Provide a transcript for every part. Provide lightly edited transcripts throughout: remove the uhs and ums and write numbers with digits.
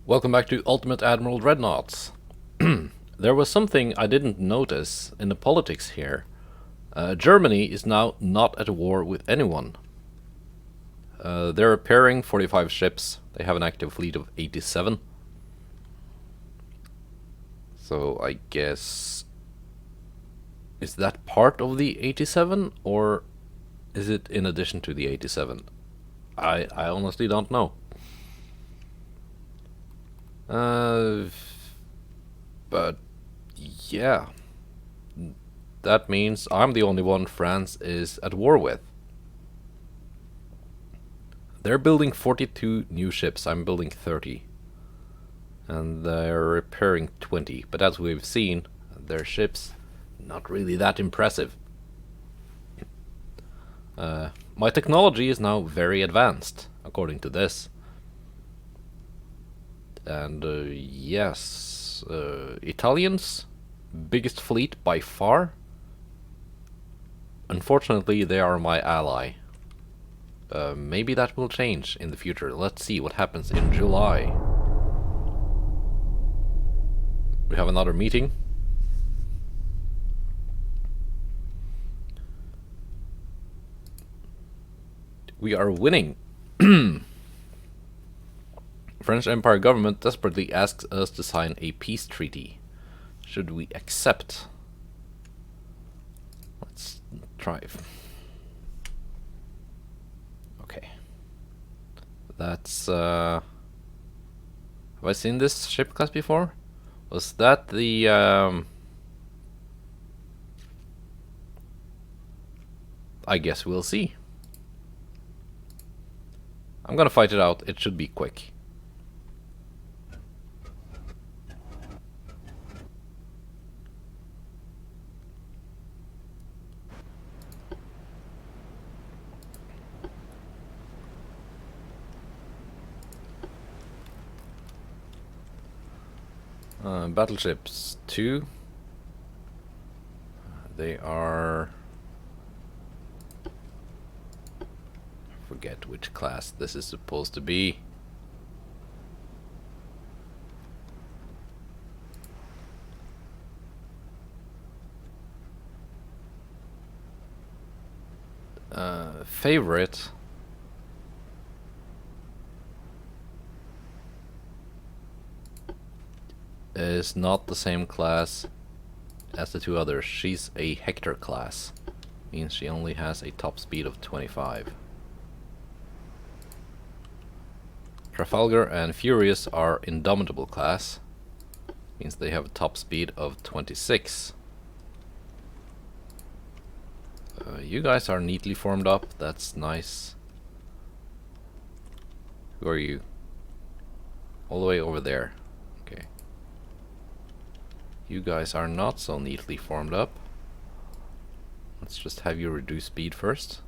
Welcome back to Ultimate Admiral Dreadnoughts. There was something I didn't notice in the politics here. Germany is now not at war with anyone. They're repairing 45 ships. They have an active fleet of 87. So I guess... is that part of the 87? Or is it in addition to the 87? I honestly don't know. But yeah, that means I'm the only one France is at war with. They're building 42 new ships, I'm building 30. And they're repairing 20, but as we've seen, their ships, not really that impressive. My technology is now very advanced, according to this. And yes, Italians, biggest fleet by far. Unfortunately, they are my ally. Maybe that will change in the future. Let's see what happens in July. We have another meeting. We are winning. French Empire government desperately asks us to sign a peace treaty. Should we accept? Let's try. Okay. That's have I seen this ship class before? Was that the I guess we'll see. I'm gonna fight it out. It should be quick. Battleships 2. They are... I forget which class this is supposed to be. Favorite... is not the same class as the two others. She's a Hector class. Means she only has a top speed of 25. Trafalgar and Furious are Indomitable class. Means they have a top speed of 26. You guys are neatly formed up. That's nice. Who are you? All the way over there. Okay. You guys are not so neatly formed up. Let's just have you reduce speed first.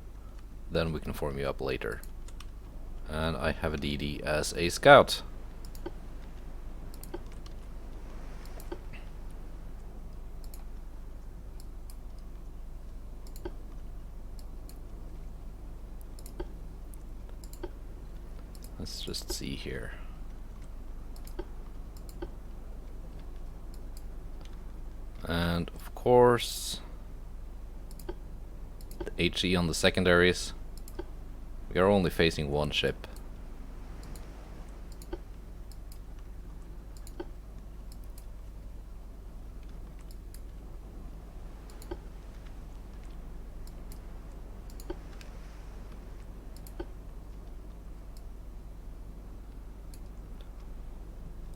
Then we can form you up later. And I have a DD as a scout. Let's just see here. And of course, the HE on the secondaries. We are only facing one ship.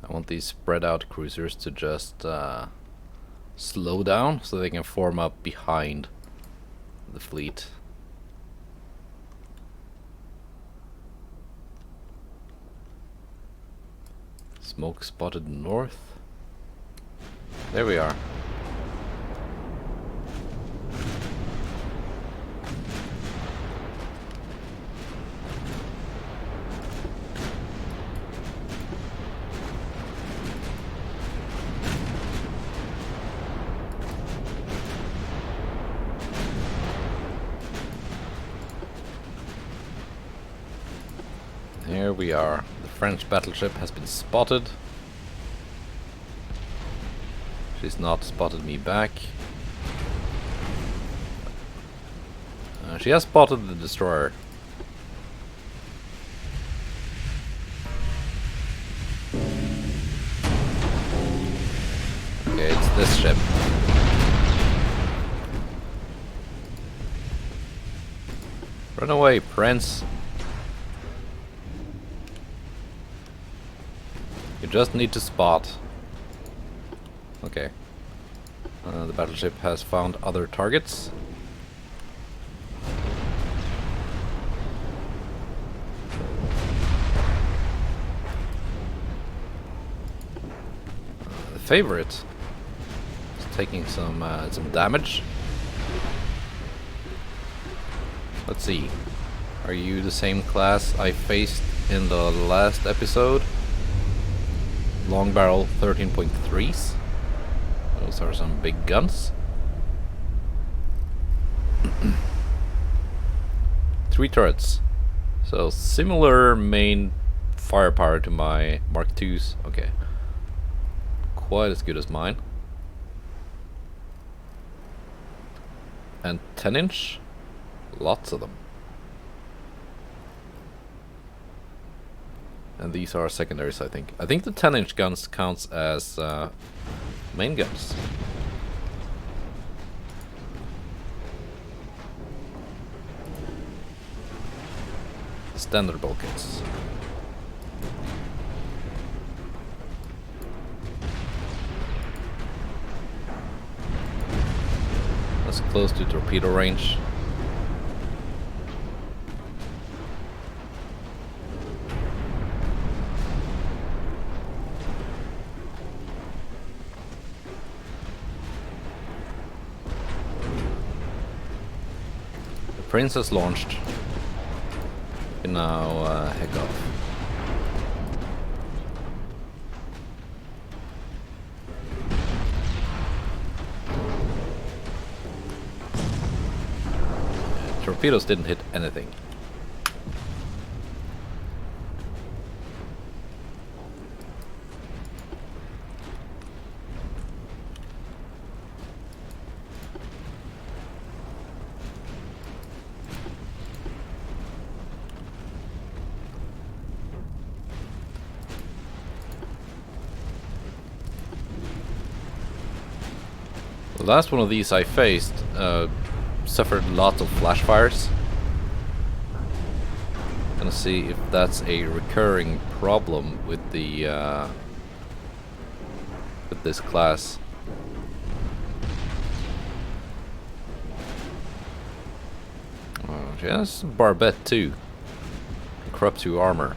I want these spread out cruisers to just slow down so they can form up behind the fleet. Smoke spotted north. There we are. Here we are. The French battleship has been spotted. She's not spotted me back. She has spotted the destroyer. Okay, it's this ship. Run away, Prince. You just need to spot. Okay. The battleship has found other targets. The favorite is taking some damage. Let's see. Are you the same class I faced in the last episode? Long barrel 13.3s. Those are some big guns. 3 turrets. So similar main firepower to my Mark IIs. Okay. Quite as good as mine. And 10-inch? Lots of them. And these are secondaries, I think. I think the 10-inch guns counts as main guns. Standard bulkheads. That's close to torpedo range. Prince has launched. You can now heck off. Torpedoes didn't hit anything. The last one of these I faced suffered lots of flash fires. Gonna see if that's a recurring problem with the with this class. Oh, she has barbette too. Corrupt 2 armor.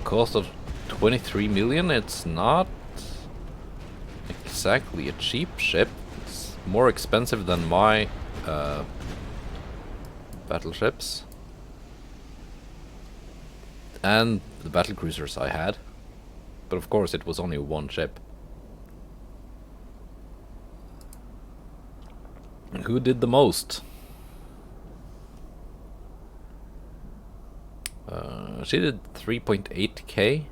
Cost of 23 million. It's not exactly a cheap ship. It's more expensive than my battleships and the battle cruisers I had, but of course it was only one ship. And who did the most? She did 3.8k.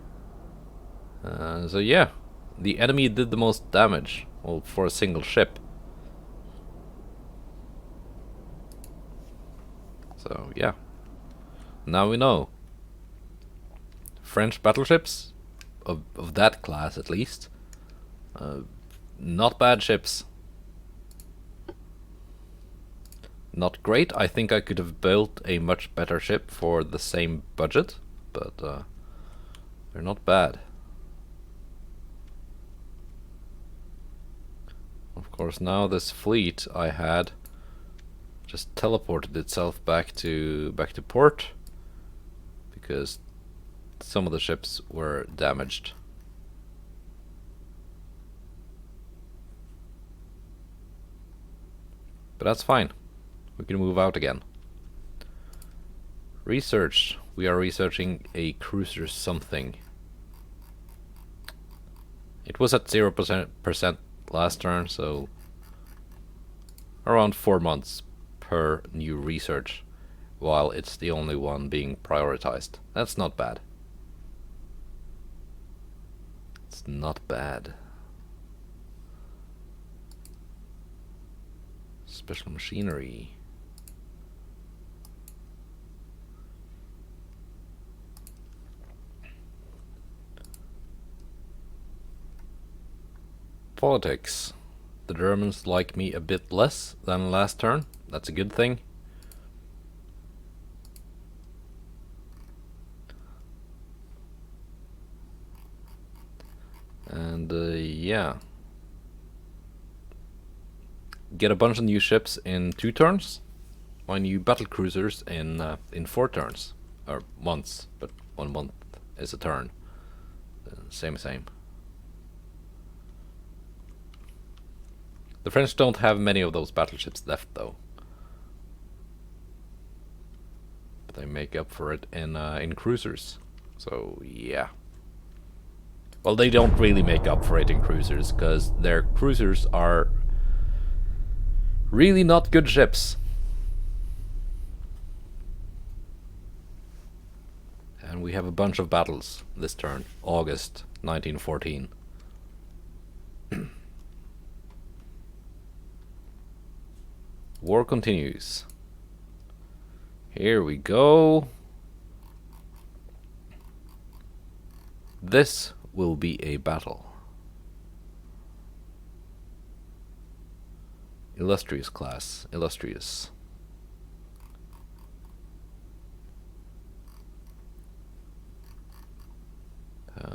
So yeah, the enemy did the most damage, well, for a single ship. So yeah, now we know. French battleships, of that class at least, not bad ships. Not great. I think I could have built a much better ship for the same budget, but they're not bad. Of course, now this fleet I had just teleported itself back to port because some of the ships were damaged. But that's fine. We can move out again. Research. We are researching a cruiser something. It was at 0% last turn, so Around 4 months per new research, while it's the only one being prioritized. That's not bad. It's not bad. Special machinery. Politics. The Germans like me a bit less than last turn. That's a good thing. And yeah. Get a bunch of new ships in 2 turns. My new battle cruisers in 4 turns. Or months, but 1 month is a turn. Same. The French don't have many of those battleships left, though. But they make up for it in cruisers. So, yeah. Well, they don't really make up for it in cruisers, because their cruisers are really not good ships. And we have a bunch of battles this turn, August 1914. War continues. Here we go. This will be a battle. Illustrious class, illustrious.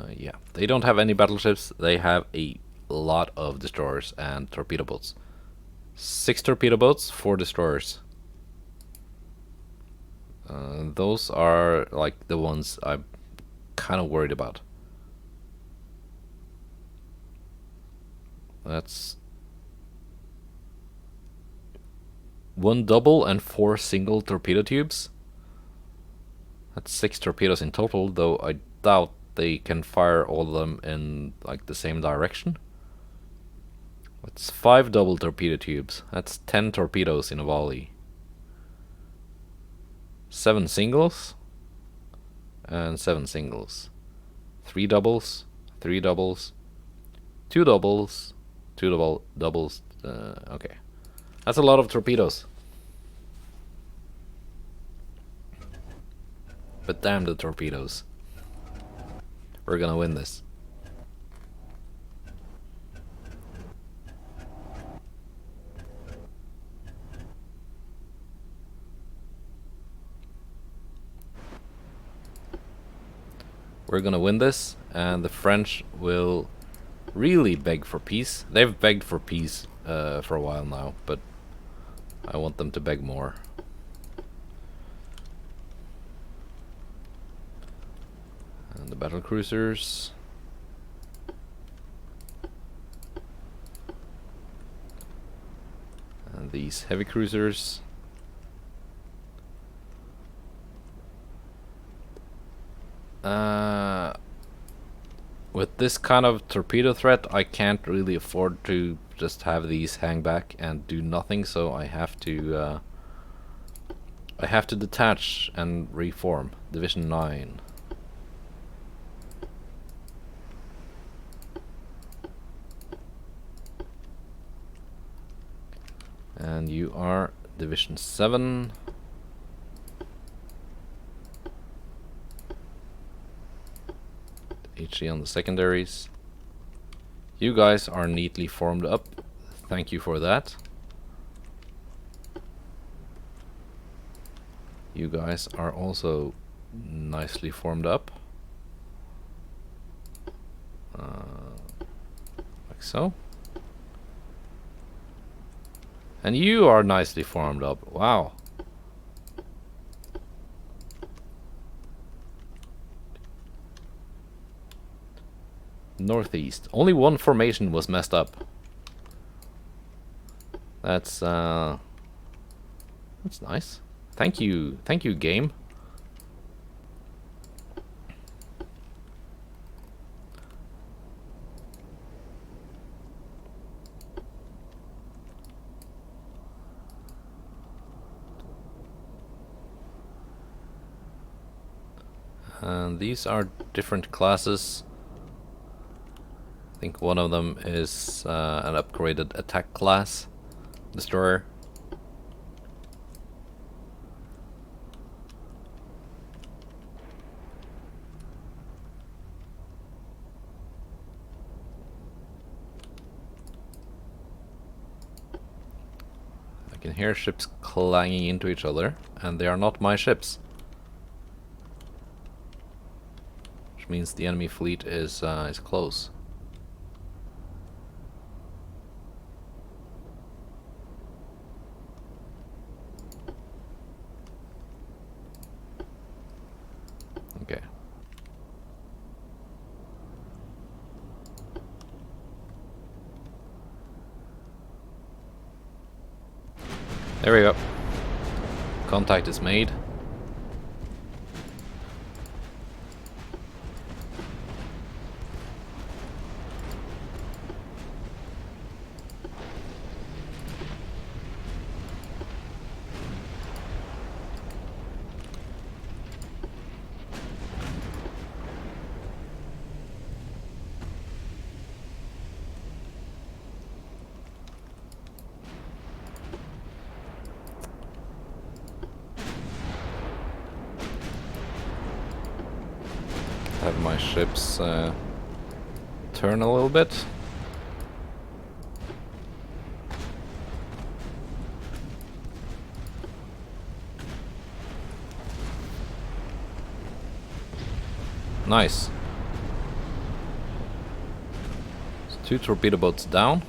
Yeah, they don't have any battleships. They have a lot of destroyers and torpedo boats. 6 torpedo boats, 4 destroyers. Those are like the ones I'm kind of worried about. That's 1 double and 4 single torpedo tubes. That's 6 torpedoes in total, though I doubt they can fire all of them in like the same direction. That's 5 double torpedo tubes. That's 10 torpedoes in a volley. 7 singles and 7 singles. 3 doubles, 3 doubles, 2 doubles, 2 doubles. Okay, that's a lot of torpedoes. But damn the torpedoes. We're gonna win this. We're gonna win this, and the French will really beg for peace. They've begged for peace for a while now, but I want them to beg more. And the battle cruisers. And these heavy cruisers. With this kind of torpedo threat, I can't really afford to just have these hang back and do nothing, so I have to detach and reform. Division 9. And you are Division 7. HE on the secondaries. You guys are neatly formed up. Thank you for that. You guys are also nicely formed up. Like so. And you are nicely formed up. Wow. Northeast. Only 1 formation was messed up. That's nice. Thank you, game. And these are different classes. I think one of them is an upgraded attack class destroyer. I can hear ships clanging into each other, and they are not my ships. Which means the enemy fleet is close. Okay. There we go. Contact is made. Have my ships turn a little bit. Nice. So 2 torpedo boats down.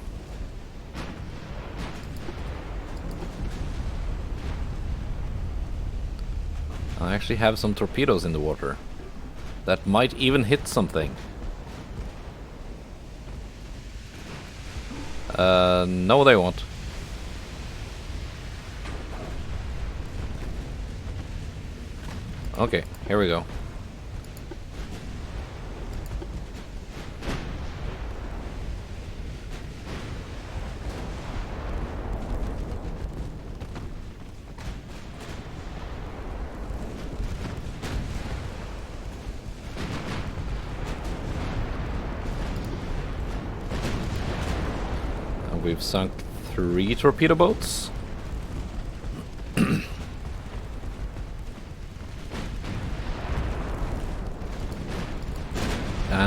I actually have some torpedoes in the water that might even hit something. No they won't. Okay, here we go. We've sunk 3 torpedo boats. And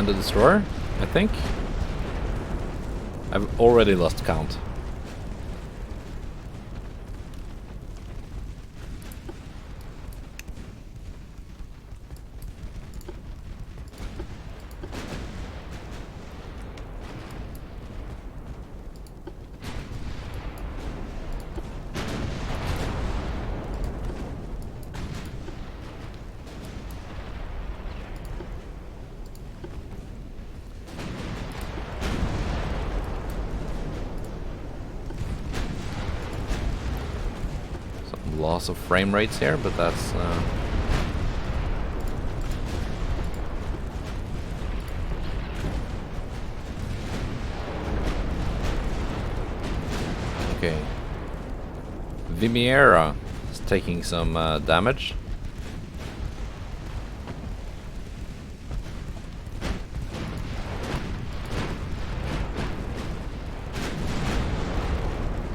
a destroyer, I think. I've already lost count. Loss of frame rates here, but that's okay. Vimiera is taking some damage.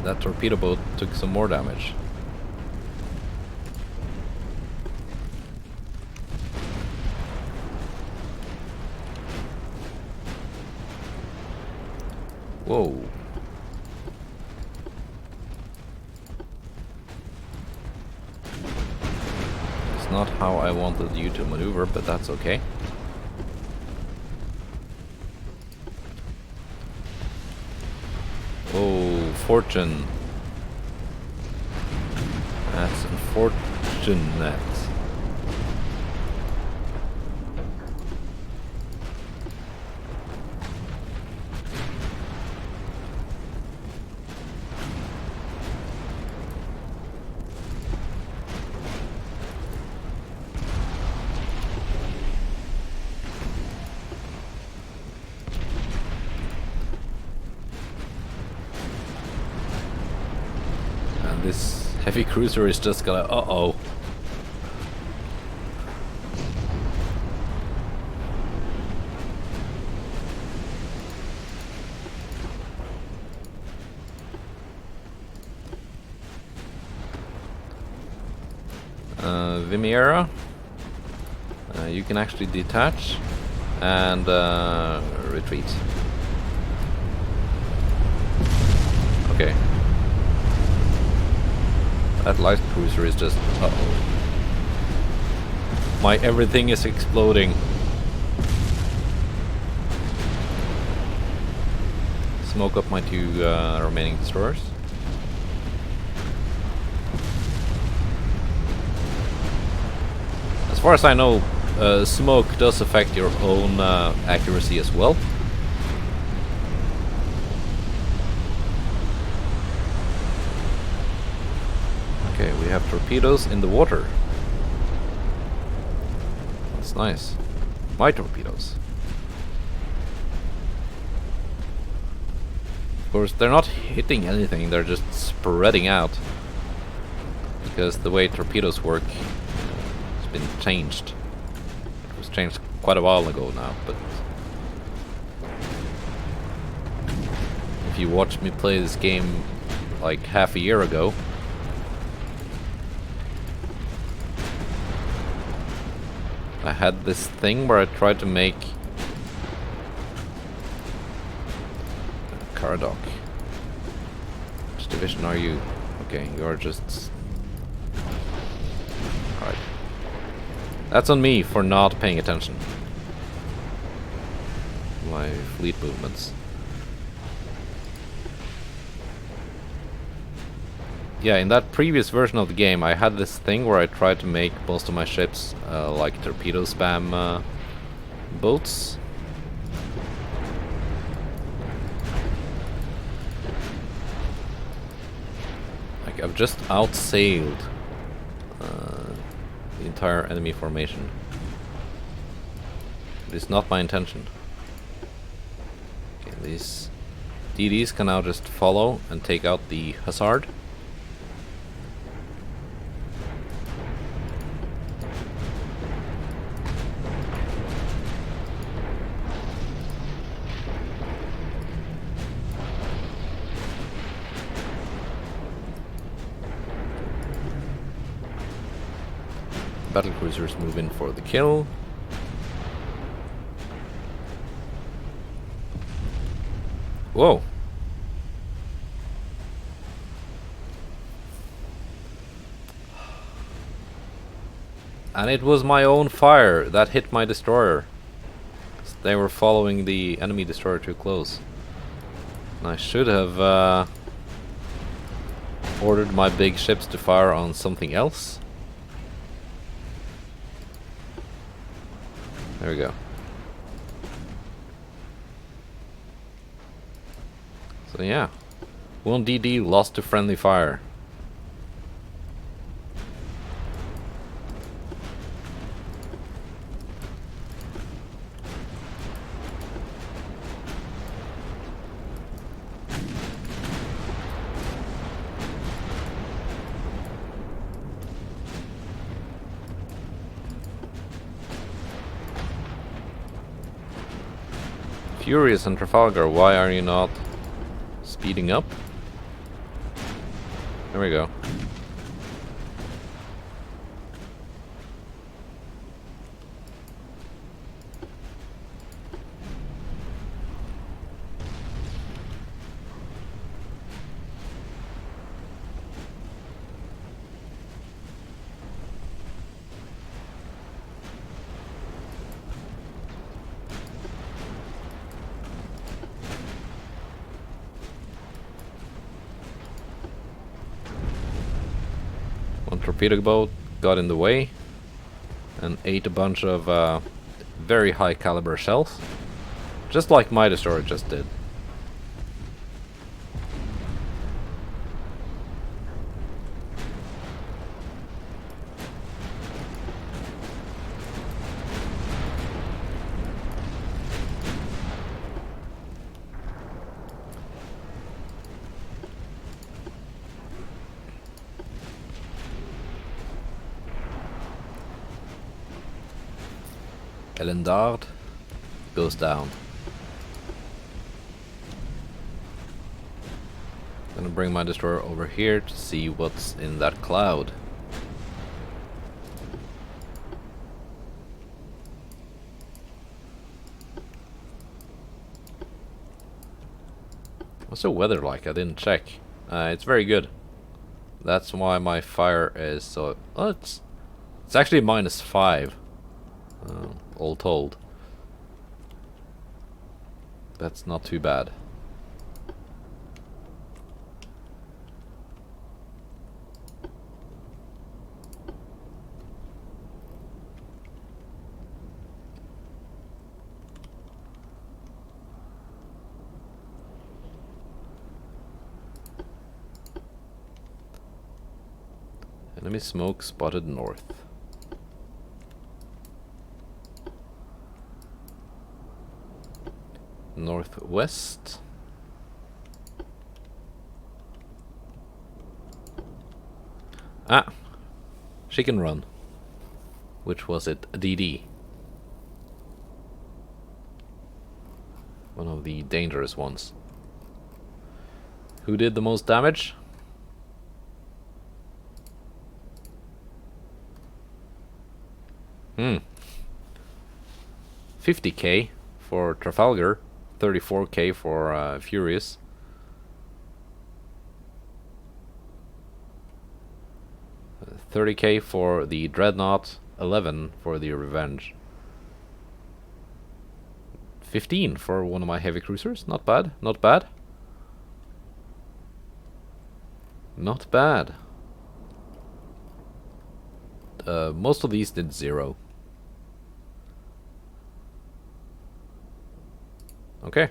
That torpedo boat took some more damage. Whoa. It's not how I wanted you to maneuver, but that's okay. Oh, fortune. That's unfortunate. This heavy cruiser is just gonna... uh-oh. Vimiera, you can actually detach and retreat. Okay. That light cruiser is just... uh-oh. My everything is exploding. Smoke up my two remaining destroyers. As far as I know, smoke does affect your own accuracy as well. Okay, we have torpedoes in the water. That's nice. My torpedoes. Of course, they're not hitting anything, they're just spreading out. Because the way torpedoes work has been changed. It was changed quite a while ago now, but... if you watched me play this game like half a year ago, I had this thing where I tried to make a Caradoc. Which division are you? Okay, you're just... alright. That's on me for not paying attention. My fleet movements. Yeah, in that previous version of the game, I had this thing where I tried to make most of my ships like torpedo spam boats. Like, I've just outsailed the entire enemy formation. It is not my intention. Okay, these DDs can now just follow and take out the Hussard. Battlecruisers move in for the kill. Whoa. And it was my own fire that hit my destroyer. They were following the enemy destroyer too close. And I should have ordered my big ships to fire on something else. There we go. So yeah, 1 DD lost to friendly fire. Furious and Trafalgar, why are you not speeding up? There we go. One torpedo boat got in the way and ate a bunch of very high caliber shells, just like my destroyer just did. Elendard goes down. Gonna bring my destroyer over here to see what's in that cloud. What's the weather like? I didn't check. It's very good. That's why my fire is so... Oh, it's actually -5. All told. That's not too bad. Enemy smoke spotted north. Northwest. Ah! Chicken Run. Which was it? DD. One of the dangerous ones. Who did the most damage? Hmm. 50k for Trafalgar, 34k for Furious. Uh, 30k for the Dreadnought, 11 for the Revenge. 15 for one of my heavy cruisers. Not bad, not bad. Not bad. Most of these did 0. Okay.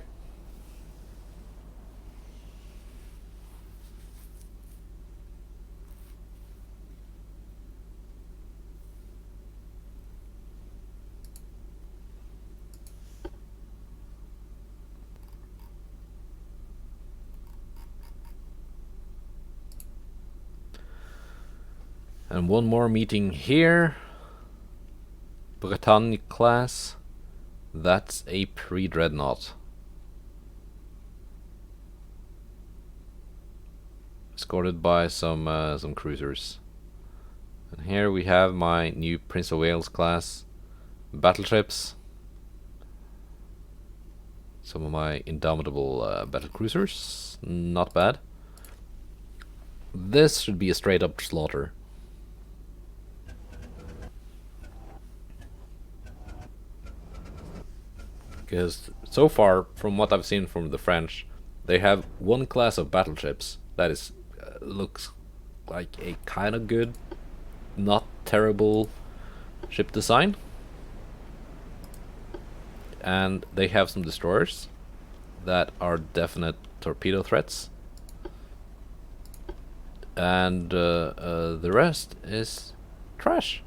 And one more meeting here. Bretagne class. That's a pre-dreadnought. Escorted by some cruisers. And here we have my new Prince of Wales class battleships. Some of my indomitable battle cruisers. Not bad. This should be a straight up slaughter. Because so far, from what I've seen from the French, they have one class of battleships that is looks like a kind of good, not terrible ship design. And they have some destroyers that are definite torpedo threats. And the rest is trash.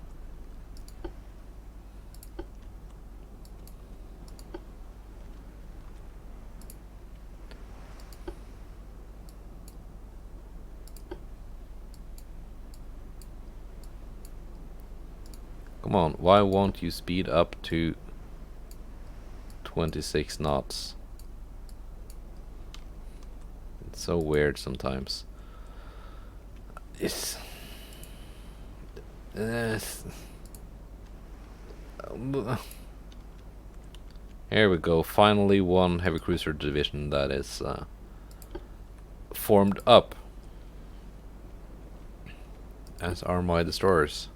Come on, why won't you speed up to 26 knots? It's so weird sometimes. It's... Here we go, finally one heavy cruiser division that is formed up. As are my destroyers.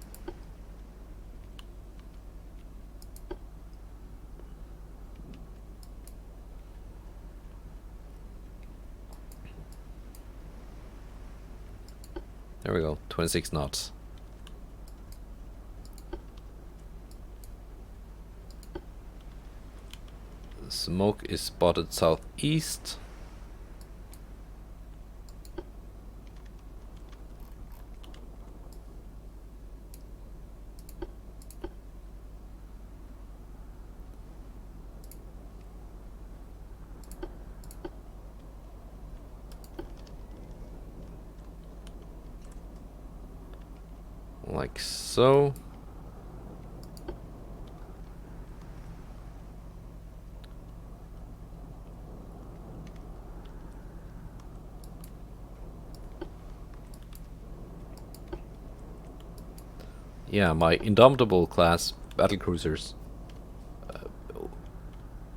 There we go, 26 knots. Smoke is spotted southeast. Like so. Yeah, my indomitable class battlecruisers.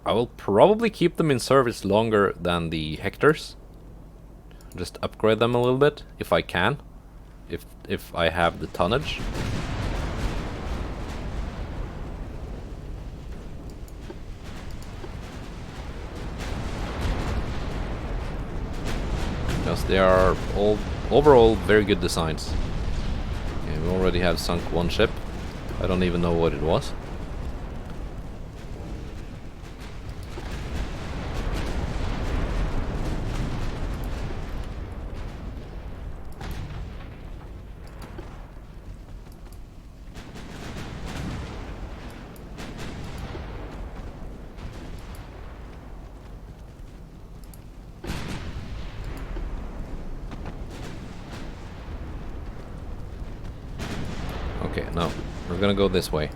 I will probably keep them in service longer than the Hectors, Just upgrade them a little bit if I can. If I have the tonnage. Because they are all overall very good designs. Okay, we already have sunk one ship. I don't even know what it was. Okay, no. We're gonna go this way.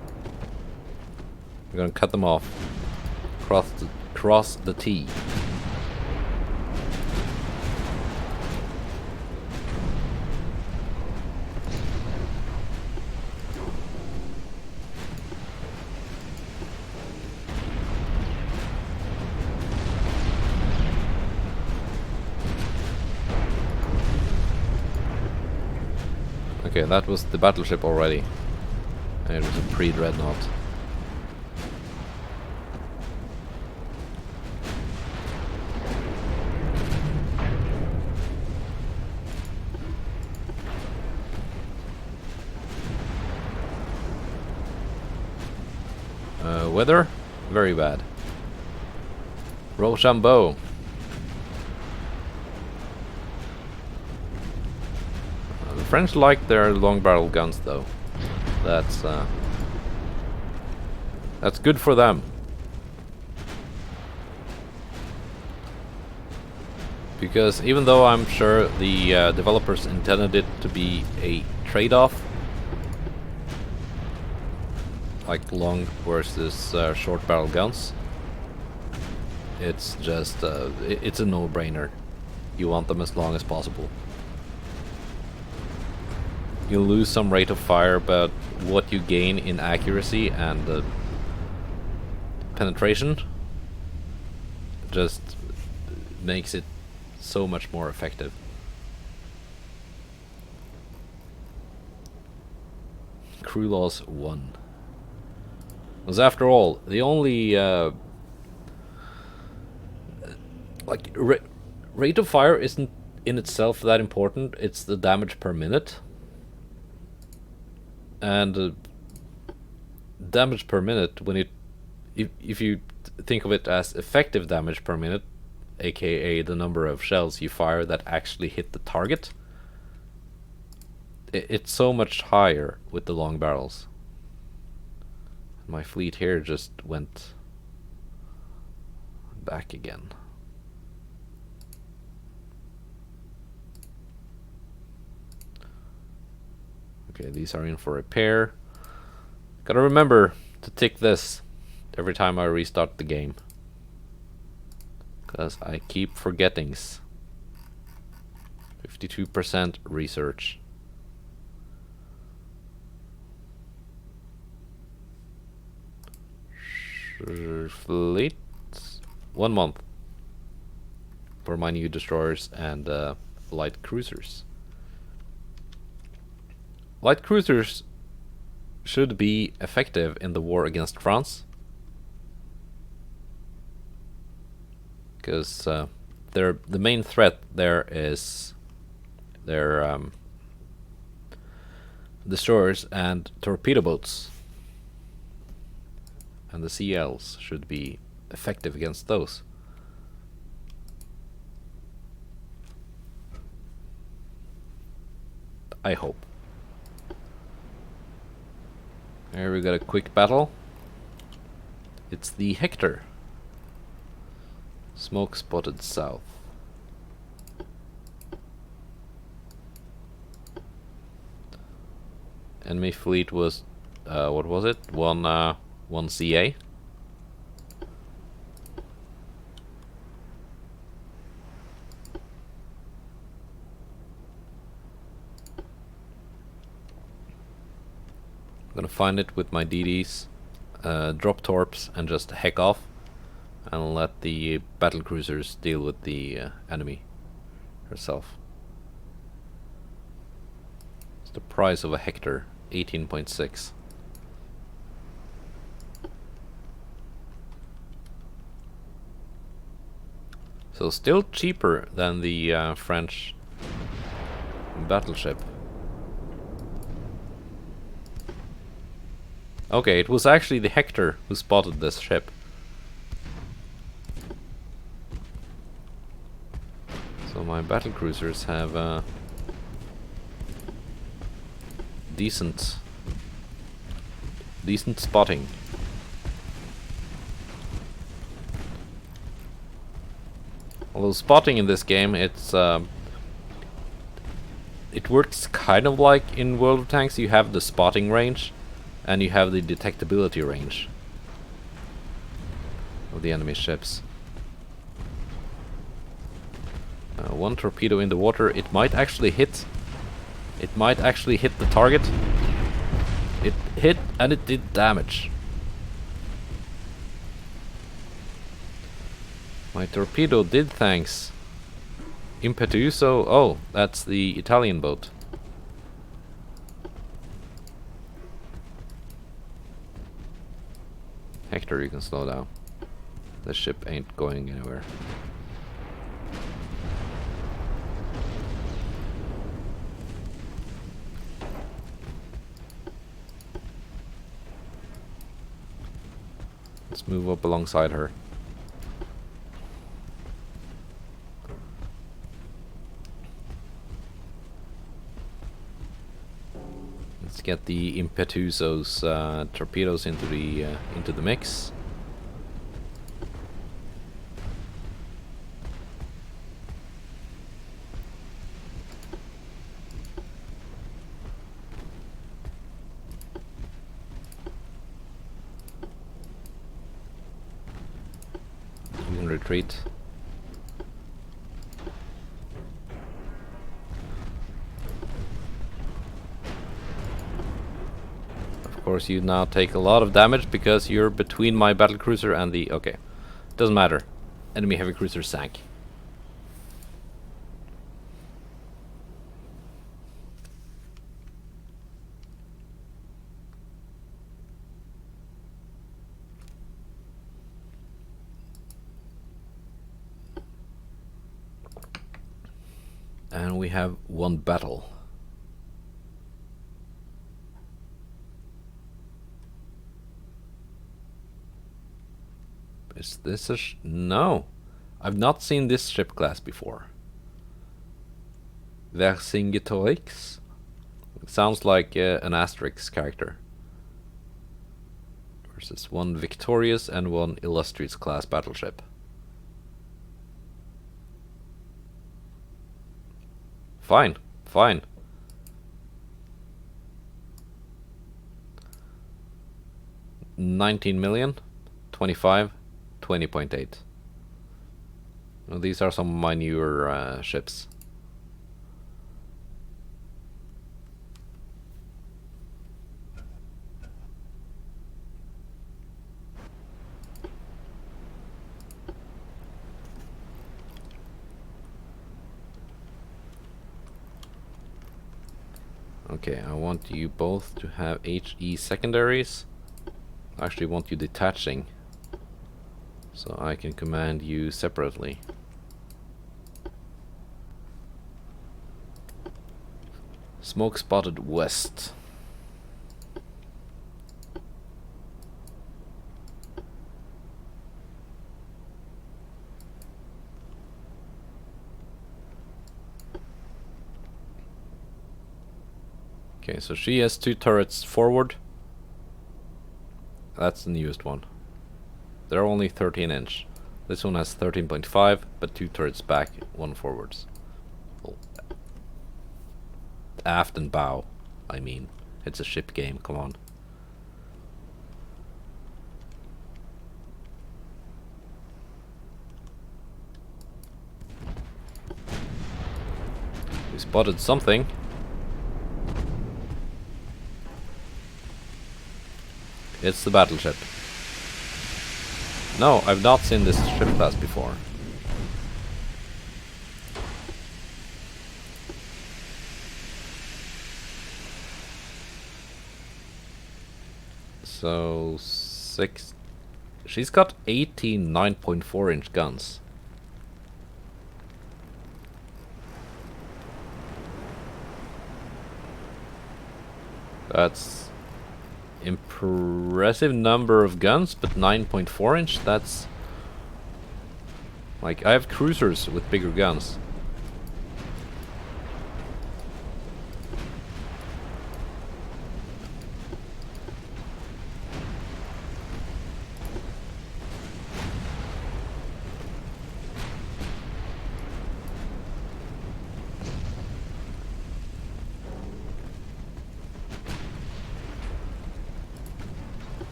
We're gonna cut them off. Cross the T. Okay, that was the battleship already. And it was a pre-dreadnought. Weather? Very bad. Rochambeau. The French like their long barrel guns though. That's good for them. Because even though I'm sure the developers intended it to be a trade-off, like long versus short barrel guns, it's just it's a no-brainer. You want them as long as possible. You lose some rate of fire, but what you gain in accuracy and penetration just makes it so much more effective. Crew loss 1. Because after all, the only rate of fire isn't in itself that important. It's the damage per minute. And damage per minute, when if you think of it as effective damage per minute, aka the number of shells you fire that actually hit the target, it's so much higher with the long barrels. My fleet here just went back again. Okay, these are in for repair. Gotta remember to tick this every time I restart the game, because I keep forgetting. 52% research. Fleet 1 month for my new destroyers and light cruisers. Light cruisers should be effective in the war against France, because the main threat there is their destroyers and torpedo boats, and the CLs should be effective against those. I hope. Here we got a quick battle. It's the Hector. Smoke spotted south. Enemy fleet was what was it? One CA. I'm gonna find it with my DDs, drop torps and just heck off, and let the battle cruisers deal with the enemy. herself. It's the price of a hectare, 18.6. So still cheaper than the French battleship. Okay, it was actually the Hector who spotted this ship. So my battlecruisers have decent spotting. Although spotting in this game, it works kind of like in World of Tanks. You have the spotting range, and you have the detectability range of the enemy ships. One torpedo in the water. It might actually hit. It might actually hit the target. It hit and it did damage. My torpedo did thanks. Impetuoso. Oh, that's the Italian boat. Hector, you can slow down. The ship ain't going anywhere. Let's move up alongside her. Let's get the Impetuoso's torpedoes into the mix. You can retreat. Of course, you now take a lot of damage because you're between my battlecruiser and the... Okay, doesn't matter. Enemy heavy cruiser sank. And we have one battle. Is this a no? I've not seen this ship class before. Vercingetorix? Sounds like an Asterix character. Versus one victorious and one illustrious class battleship. Fine, fine. $19 million, 25, 20.8. Well, these are some of my newer ships. Okay, I want you both to have HE secondaries. I actually want you detaching, so I can command you separately. Smoke spotted west. Okay, so she has 2 turrets forward. That's the newest one. They're only 13-inch. This one has 13.5, but 2 turrets back, 1 forwards. Well, aft and bow, I mean. It's a ship game, come on. We spotted something. It's the battleship. No, I've not seen this ship class before. So 6. She's got 18 9.4-inch guns. That's impressive number of guns, but 9.4-inch, that's... Like, I have cruisers with bigger guns.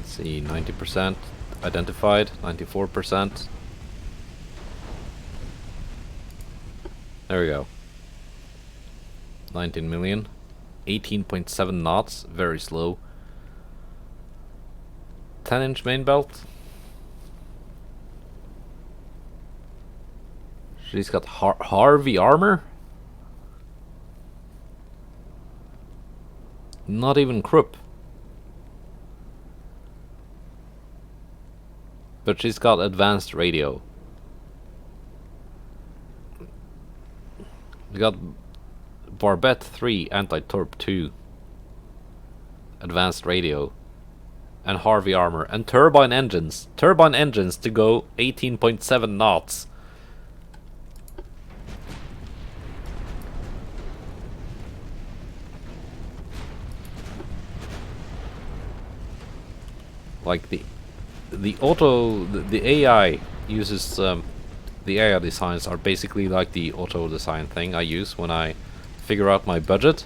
See, 90% identified, 94%. There we go. 19 million. 18.7 knots, very slow. 10-inch main belt. She's got Harvey armor. Not even Krupp. But she's got advanced radio. We got Barbette 3 anti-torp 2. Advanced radio. And Harvey armor. And turbine engines. Turbine engines to go 18.7 knots. Like the AI uses the AI designs are basically like the auto design thing I use when I figure out my budget,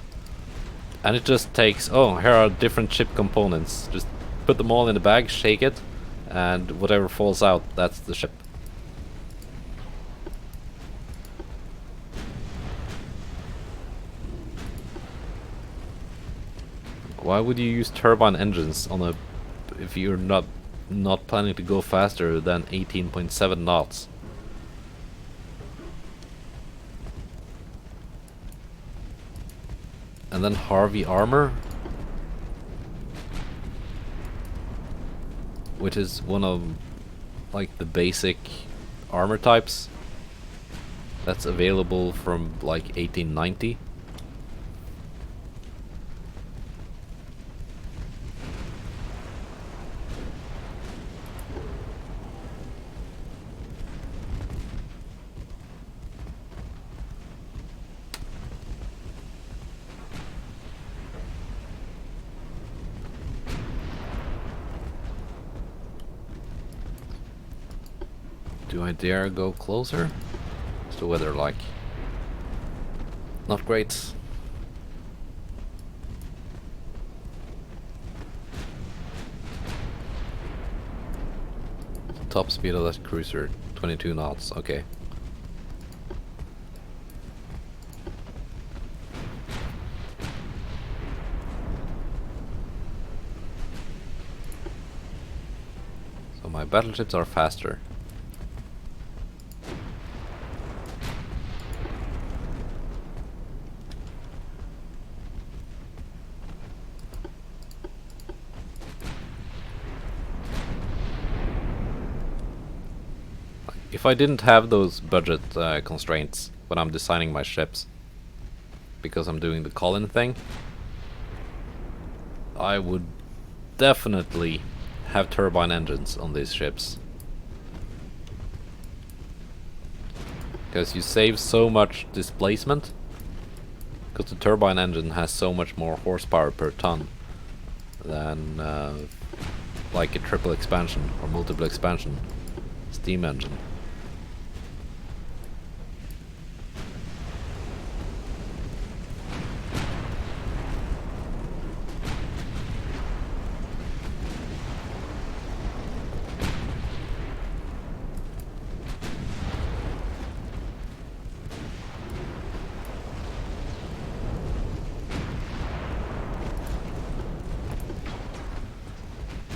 and it just takes, oh, here are different chip components, just put them all in a bag, shake it, and whatever falls out, that's the ship. Why would you use turbine engines on a if you're not planning to go faster than 18.7 knots? And then Harvey armor, which is one of like the basic armor types that's available from like 1890. Do I dare go closer? What's the weather like? Not great. Top speed of that cruiser, 22 knots, okay. So my battleships are faster. If I didn't have those budget constraints when I'm designing my ships, because I'm doing the Colin thing, I would definitely have turbine engines on these ships. Because you save so much displacement, because the turbine engine has so much more horsepower per ton than like a triple expansion or multiple expansion steam engine.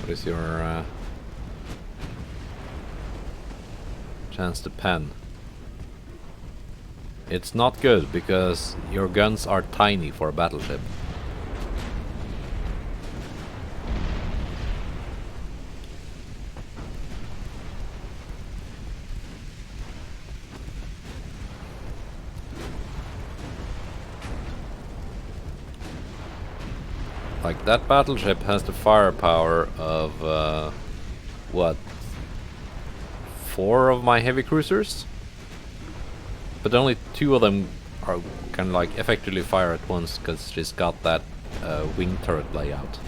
What is your Chance to pen. It's not good because your guns are tiny for a battleship. Like, that battleship has the firepower of, what? 4 of my heavy cruisers? But only 2 of them are kind of like effectively fire at once because she's got that wing turret layout.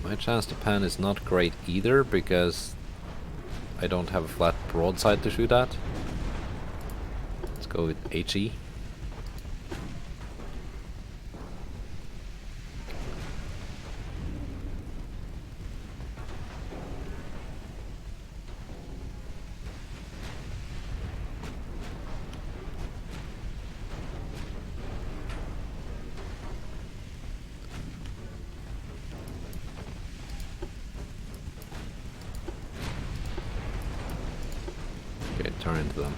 My chance to pan is not great either because I don't have a flat broadside to shoot at. Let's go with HE. Okay, turn into them.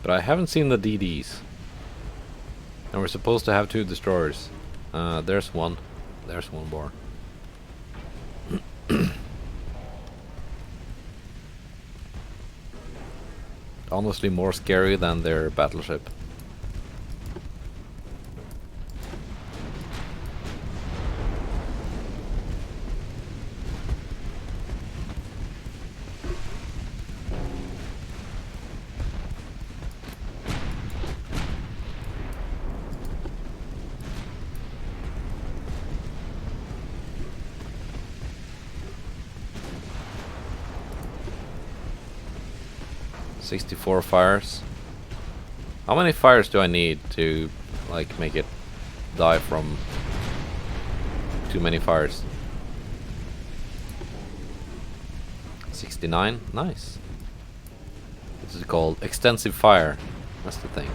But I haven't seen the DDs. And we're supposed to have 2 destroyers. There's one. There's one more. Honestly, more scary than their battleship. "64 fires. How many fires do I need to, like, make it die from too many fires? 69? Nice. This is called extensive fire. That's the thing.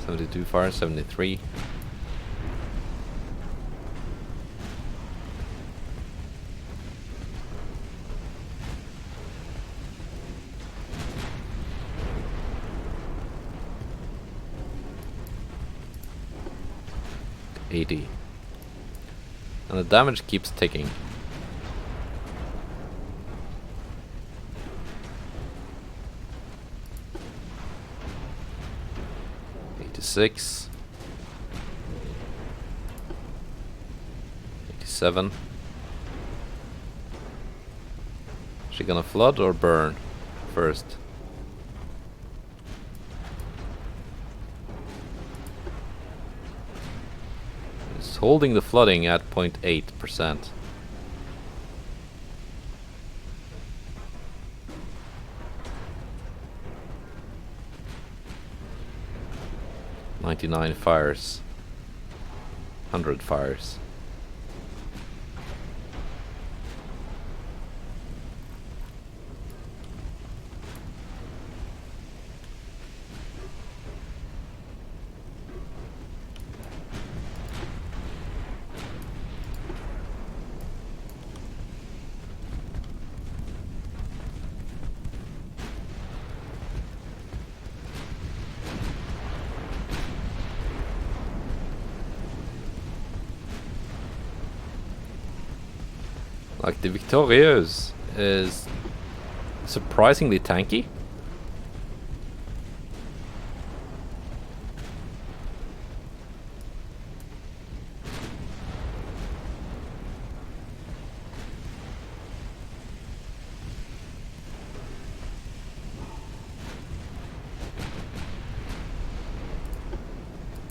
"72 fires, 73. "80. And the damage keeps ticking. "86. 87. Is she gonna flood or burn first? It's holding the flooding at 0.8%. "99 fires. 100 fires. Like, the Victorieuse is surprisingly tanky.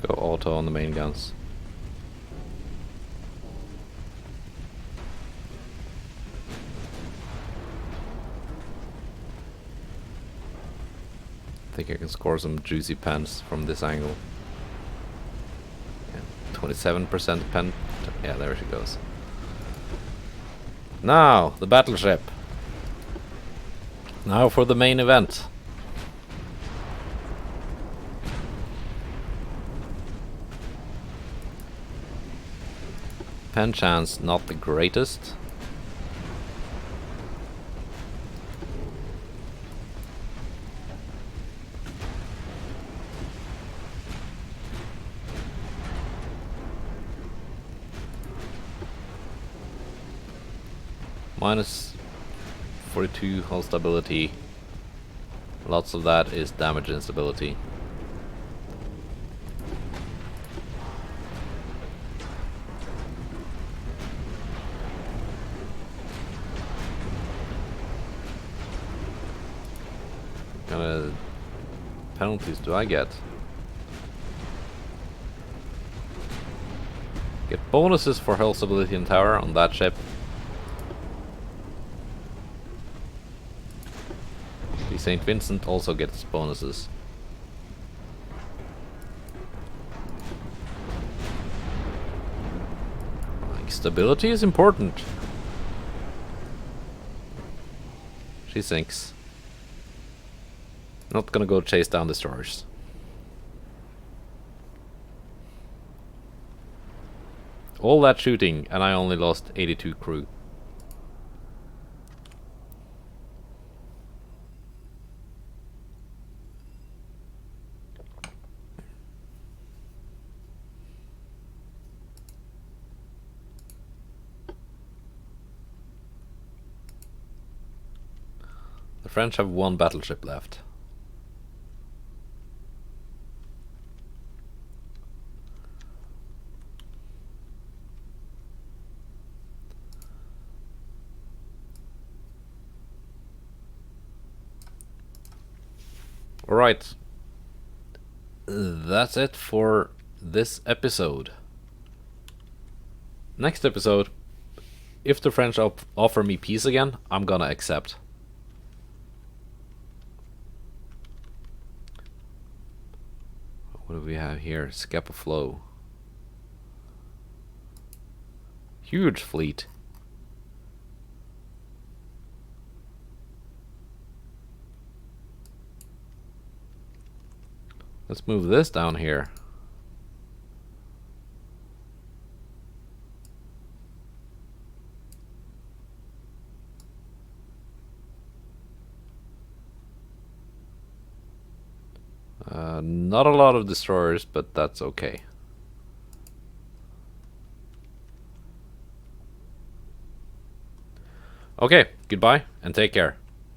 Go auto on the main guns. I think I can score some juicy pens from this angle. Yeah, 27% pen. Yeah, there she goes. Now, the battleship. Now for the main event. Pen chance not the greatest. Minus 42 hull stability. Lots of that is damage instability. What kind of penalties do I get? Get bonuses for hull stability and tower on that ship. The St. Vincent also gets bonuses. Like, stability is important. She sinks. Not gonna go chase down destroyers. All that shooting and I only lost 82 crew. The French have one battleship left. Alright. That's it for this episode. Next episode, if the French offer me peace again, I'm gonna accept. What do we have here? Scapa Flow. Huge fleet. Let's move this down here. Not a lot of destroyers, but that's okay. Okay, goodbye and take care.